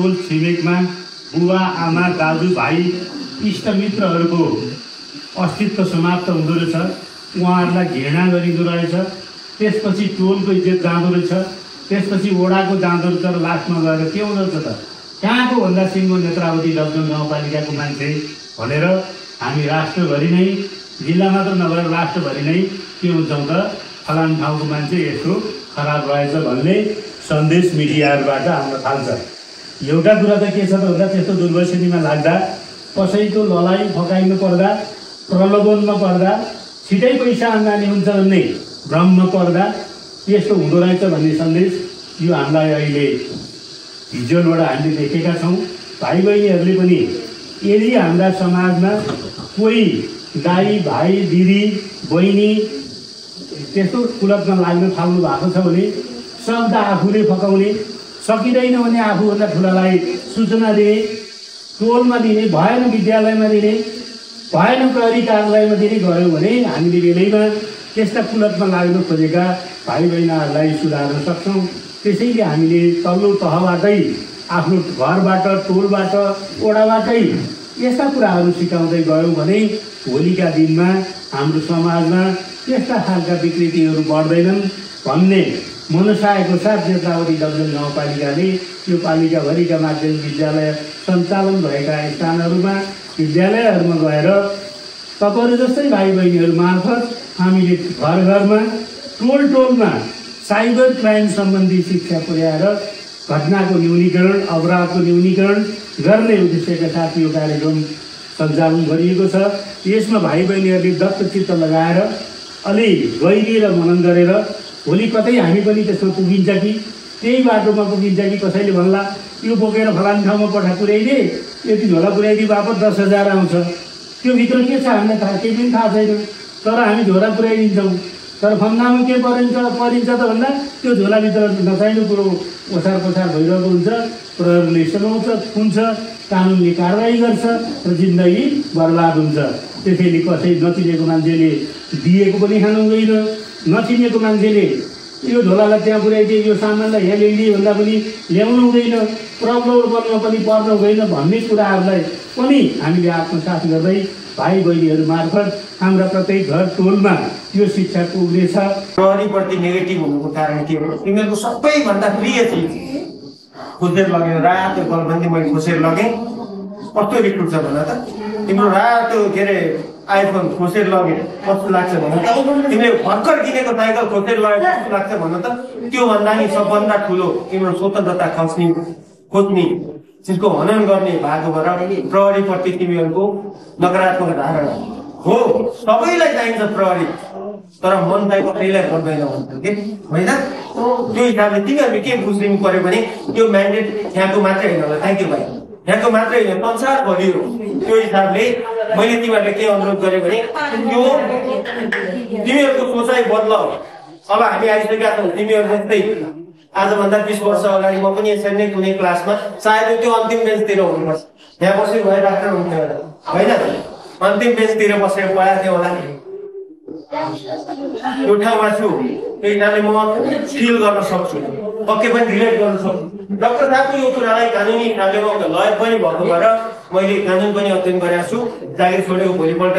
टोल छिमेकमा बुवा आमा दाजु भाइ इष्टमित्रहरूको अस्तित्व समाप्त हुँदो रहेछ, उहाँहरूलाई घृणा गरिँदो रहेछ। त्यसपछि टोलको इज्जत जाँदो रहेछ, त्यसपछि वडाको जाँदो रहेछ र लास्टमा गएर के हुँदो रहेछ त कहाँको भन्दा सिङ्गो नेत्रावती डबजोङ गाउँपालिकाको मान्छे भनेर हामी राष्ट्रभरि नै, जिल्ला मात्र नभएर राष्ट्रभरि नै के हुन्छौँ त फलान ठाउँको मान्छे यस्तो खराब रहेछ भन्ने सन्देश मिडियाहरूबाट आउन थाल्छ। एउटा कुरा त के छ त भन्दा त्यस्तो दुर्व्यसनीमा लाग्दा, कसैको ललाइ फकाइनु पर्दा, प्रलोभनमा पर्दा, छिटै पैसा आम्दानी हुन्छ भन्ने भ्रममा पर्दा यस्तो हुँदो रहेछ भन्ने सन्देश यो हामीलाई अहिले भिजुअलबाट हामीले देखेका छौँ। भाइ बहिनीहरूले पनि यदि हाम्रा समाजमा कोही दाइ भाइ दिदी बहिनी त्यस्तो कुलतमा लाग्न थाल्नु भएको छ भने सक्दा आफूले फकाउने, सकिँदैन भने आफूभन्दा ठुलालाई सूचना दिने, टोलमा दिने, भएन विद्यालयमा दिने, भएन प्रहरी कार्यालयमा दिने गयो भने हामीले बेलैमा त्यस्ता कुलतमा लाग्न खोजेका भाइ बहिनीहरूलाई सुधार्न सक्छौँ। त्यसैले हामीले तल्लो तहबाटै, आफ्नो घरबाट, टोलबाट, वडाबाटै यस्ता कुराहरू सिकाउँदै गयौँ भने भोलिका दिनमा हाम्रो समाजमा त्यस्ता खालका विकृतिहरू बढ्दैनन् भन्ने मनसायको साथ नेत्रावती डबजोङ गाउँपालिकाले यो पालिकाभरिका माध्यमिक विद्यालय सञ्चालन भएका स्थानहरूमा, विद्यालयहरूमा गएर तपाईँहरू जस्तै भाइ बहिनीहरू मार्फत हामीले घर घरमा, टोल टोलमा साइबर क्राइम सम्बन्धी शिक्षा पुर्याएर घटनाको न्यूनीकरण, अपराधको न्यूनीकरण गर्ने उद्देश्यका साथ यो कार्यक्रम सञ्चालन गरिएको छ। यसमा भाइ बहिनीहरूले दत्तचित्त लगाएर अलि गहिरिएर र मनन गरेर भोलि कतै हामी पनि त्यसमा पुगिन्छ कि त्यही बाटोमा पुगिन्छ कि कसैले भन्ला यो बोकेर फलान ठाउँमा पुर्याइदिए, यति झोला पुर्याइदिए बापत 10,000 आउँछ, त्यो भित्र के छ हामीलाई थाहा केही पनि थाहा छैन, तर हामी झोला पुर्याइदिन्छौँ। तर फन्दामा के परिन्छ त भन्दा त्यो झोलाभित्र नचाहिने कुरो ओसार पसार भइरहेको हुन्छ, प्रहरीले समाउँछ, खुन्छ, कानुनले कारवाही गर्छ र जिन्दगी बर्बाद हुन्छ। त्यसैले कसै नचिनेको मान्छेले दिएको पनि खानु हुँदैन, नचिनेको मान्छेले यो झोलालाई त्यहाँ पुर्याइदिए, यो सामानलाई यहाँ ल्याइदिए भन्दा पनि ल्याउनु हुँदैन, प्रलोभनमा पनि पर्नु हुँदैन भन्ने कुराहरूलाई पनि हामीले आत्मसात गर्दै भाइ बहिनीहरू मार्फत हाम्रा प्रत्येक घर टोलमा यो शिक्षा पुग्नेछ। प्रहरीप्रति नेगेटिभ हुनुको कारण के हो? तिमीहरूको सबैभन्दा प्रिय चिज खोजेर लगेर रातो गलबन्दी मैले खोसेर लगेँ, कस्तो रिस उठ्छ भन त? तिम्रो रातो के अरे आइफोन खोसेर लगे कस्तो लाग्छ भन त? तिमीले भर्खर किनेको साइकल खोसेर लगे कस्तो लाग्छ भन त? त्योभन्दा नि सबभन्दा ठुलो तिम्रो स्वतन्त्रता खोज्ने चिजको हनन गर्ने भएकोबाट प्रहरीप्रति तिमीहरूको नकारात्मक धारणा हो। सबैलाई चाहिन्छ प्रहरी, तर मन चाहिँ कसैलाई पर्दैन भन्छ के होइन? त्यो हिसाबले तिमीहरूले के बुझ्नु पर्यो भने त्यो म्यान्डेट यहाँको मात्रै होइन होला, थ्याङ्क यू भाइ, यहाँको मात्रै होइन संसारभरि हो। त्यो हिसाबले मैले तिमीहरूले के अनुरोध गरेँ भने त्यो तिमीहरूको सोचाइ बदलाऊ। अब हामी आइसकेका छौँ, तिमीहरू जस्तै आजभन्दा 20 वर्ष अगाडि म पनि यसरी नै कुनै क्लासमा सायद त्यो अन्तिम बेन्चतिर हुनुपर्छ, यहाँ बसेर भए डाक्टर हुन्थ्यो होइन, अन्तिम बेन्चतिर बसेर पढाएको थियो होला, त्यो ठाउँमा छु। त्यही कारणले म फिल गर्न सक्छु, पक्कै पनि रिलेट गर्न सक्छु। डाक्टर साहबको यो कुरालाई कानुनी हिसाबले लयर पनि भएको भएर मैले कानुन पनि अध्ययन गरेको छु, जागिर छोडेको भोलिपल्ट